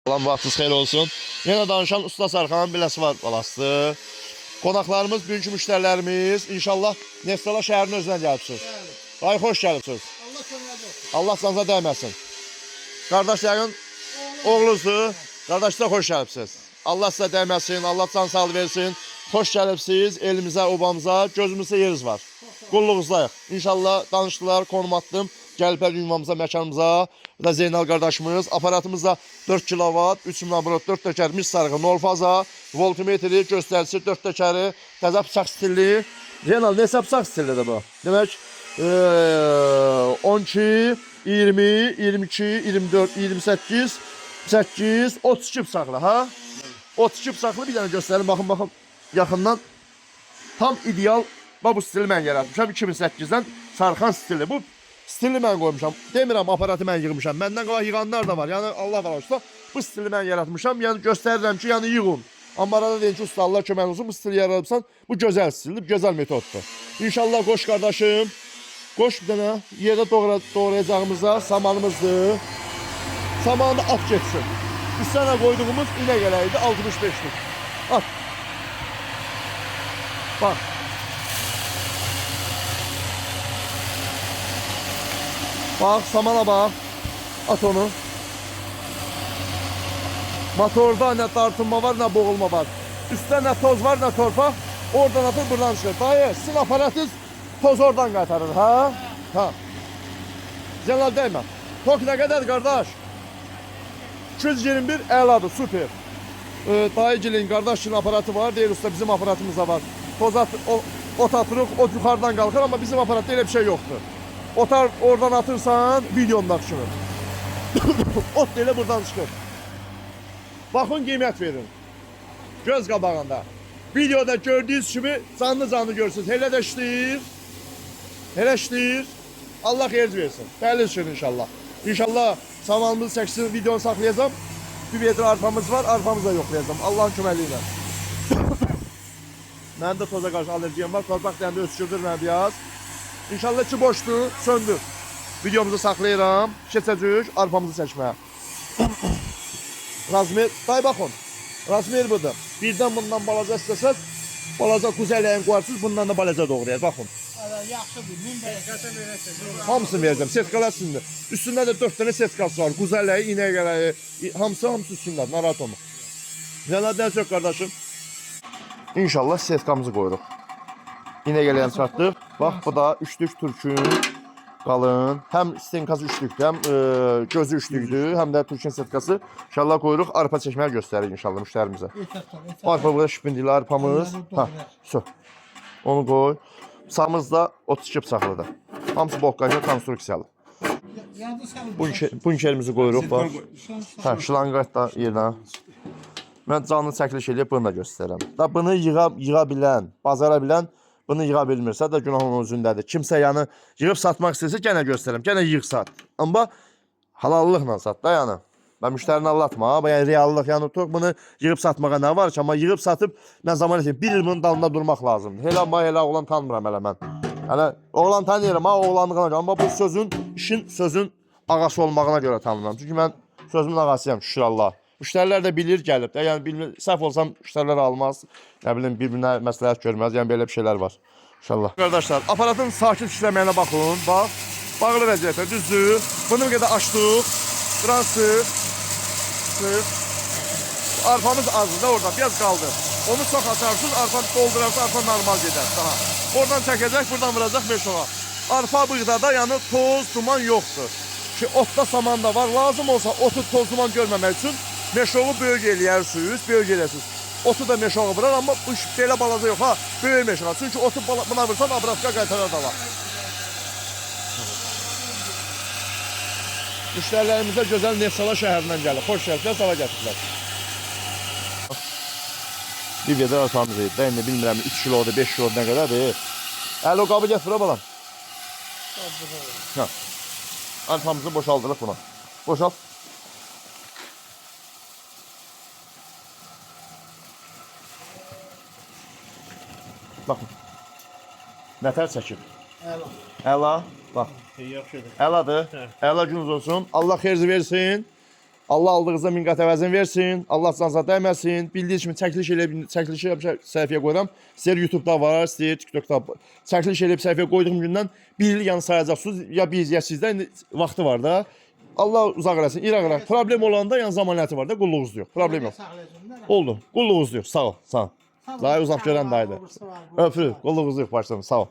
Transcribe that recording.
Salam, vaxtınız xeyir olsun. Yenə danışan Usta Sarxanın biləsi var balası. Qonaqlarımız, bugünkü müştərilərimiz inşallah Neftçala şəhərinin özünə gəlibsiniz. Ay, xoş gəlibsiniz. Allah köməkdir. Allah sanıza dəyməsin. Qardaşların oğlunuzu, qardaşlar xoş gəlibsiniz. Allah sizə dəyməsin, Allah can sağlığı versin. Xoş gəlibsiniz elimizə, obamıza, gözümüzdə yeriz var. Qulluğuzdayıq. İnşallah danışdılar, konum atdım. Gəliblər ünvanımıza, məkanımıza. Bu da Zeynal qardaşımız. Aparatımız da 4 kW, 3 numaralı 4 dökər mis sarğı, nol faza, voltmetri, göstəricisi 4 dökəri, təzə bıçaq stilli. Zeynal, nesə bıçaq stillidir bu? Demək, 12, 20, 22, 24, 28, 8, 32 bıçaqlı, ha? 32 bıçaqlı bir dənə göstərin, baxın, yaxından. Tam ideal, bu stili mən yaratmışam 2008-dən Sarxan stili. Bu stili mən qoymuşam. Demirəm, aparatı mən yığmışam. Məndən qala yığanlar da var. Yəni Allah var olsun. Bu stili mən yaratmışam. Yəni göstərirəm ki, yəni yığın. Amma arada deyin ki, usta Allah kömək olsun. Bu stili yaratıbsan, bu gözəl stildir, gözəl metoddur. İnşallah qoş qardaşım. Qoş bir dənə yerdə doğrayacağımızda samanımızdır. Samanı da at getsin. Üstəne qoyduğumuz inə gələydi 65'lik. At. Bak. Bak, samana bak. At onu. Motorda ne tartınma var, ne boğulma var. Üstte ne toz var, ne torpaq. Oradan atır, buradan çıxır. Dayı, sizin aparatınız toz oradan qaytarır, ha? Ha. Zeynal dəymə. Tok nə qədər, qardaş? 221 əladır, süper. Dayıgilin, qardaşgilin aparatı var. Deyir usta, bizim aparatımız da var. Toz ot atırıq, ot yuxarıdan qalxır, amma bizim aparatda elə bir şey yoxdur. Otar oradan atırsan, videonda çıxır. Ot da elə buradan çıxır. Baxın, qiymət verin. Göz qabağında. Videoda gördüyünüz kimi canlı görürsünüz. Elə də işləyir. Elə işləyir. Allah xeyir versin. Bəli işin inşallah. İnşallah samanımızı çəksin, videonu saxlayacağım. Bir metr arpamız var, arpamızı da yoxlayacağım. Allah'ın köməkliyi ilə. Mənim də toza qarşı alerjiyam var. Torpaq dəndə öskürdür mənə biraz. İnşallah ki boşdur, söndür. Videomuzu saxlayıram. Keçəcək arpamızı çəkməyə. Razmer, day baxın. Razmer budur. Birdən bundan balaca istəsəz, balaca kuzələyin qoyarsınız, bundan da balaca doğrayar. Baxın. Yaxşıdır, 1000 bərəkətə verəsiniz. Hamısını verəcəm, setkalar sizindir. Üstündə də 4 dənə setkası var. Kuzələyi, inəgələyi, hamısı üstündə. Narahat olma. Zənadən çox qardaşım. İnşallah setkamızı qoyuruq. İnəgələyəni çatdıq. Bax, bu da üçlük türkün qalın. Həm stenkası üçlükdür, həm gözü üçlükdür, həm də türkün setkası. İnşallah qoyuruq, arpa çəkməyə göstərik inşallah müştərimizə. Arpa burada şüpündili arpamız. Ha, su. Onu qoy. Bıçağımız da 32 bıçaqlıdır. Hamısı boqqajlı, konstruksiyalı. Bunkerimizi qoyuruq, bax. Hə, şlanqat da yerinə. Mən canlı çəkiliş edib bunu da göstərirəm. Da bunu yığa bilən, bazara bilən bunu yığa bilmirsə də günah onun özündədir. Kimsə yəni yığıb satmaq istəyirsə gənə göstərirəm. Gənə yığ sat. Amma halallıqla sat da yəni. Ben müşterini anlatma. Yəni reallıq, yəni tutaq bunu yığıb satmağa nə var ki, amma yığıb satıb mən zaman etdim. Bir il bunun dalında durmaq lazımdır. Elə oğlan tanımıram elə mən. Yəni oğlan tanıyıram, oğlanlığına görə. Amma bu sözün ağası olmağına görə tanımıram. Çünki mən sözümün ağasıyam, şükür Allah. Müştərilər də bilir, gəlib də. Yəni bilmir, səhv olsam müştərilər almaz. Nə bilim, bir-birinə məsləhət görməz. Yəni belə bir şeylər var. İnşallah. Qardaşlar, aparatın sakit işləməyinə baxın. Bax, bağlı vəziyyətdə düzdür. Bunu bir qədər açdıq. Biraz sıx. Arpamız azdır da oradan, biraz kaldı. Onu çok atarsınız, arpa doldurarsa arpa normal gider. Daha. Oradan çekecek, buradan vuracak 5 oğa. Arpa bığdada yani toz, duman yoktur. Ki otda saman da var. Lazım olsa otu toz, duman görmemek için meşoğu bölge eləyirsiniz, bölge eləyirsiniz. Otu da meşoğu vurar, ama bu belə balaca yok ha, böyük meşoğu. Çünkü otu buna vursan abraska qaytarar da var. Müştərilərimizə gözəl Neftçala şəhərindən gəlir. Xoş gəldilər, sava gətirdilər. Bir vedər arpamız deyil. Bəyində bilmirəm, 3 kilodur, 5 kilodur, nə qədərdir. Əli o qabı gətir, balam. Hə. Arpamızı boşaldırıq buna. Boşalt. Baxın. Nətər çəkir? Əla. Əla. Bax. Əladır. Əla gününüz olsun. Allah xeyir versin. Allah aldığınızda min qat əvəzini versin. Allah canınıza dəyməsin. Bildiyiniz kimi çəkiliş eləib səhifəyə qoyuram. İstəyir YouTube-da var, istəyir TikTok-da. Çəkiliş eləyib səhifəyə qoyduğum gündən 1 il yanı sayacaqsınız. Ya biz, ya sizdə indi vaxtı var da. Allah uzaq eləsin, İraq elə. Problem olanda yan zəmanəti var da, qulluğunuz yox. Problem yox. Oldu. Qulluğunuz yox. Sağ ol, sağ ol. Daha uzaq görən daydı. Öpürük. Qulluğunuz yox başladım. Sağ ol.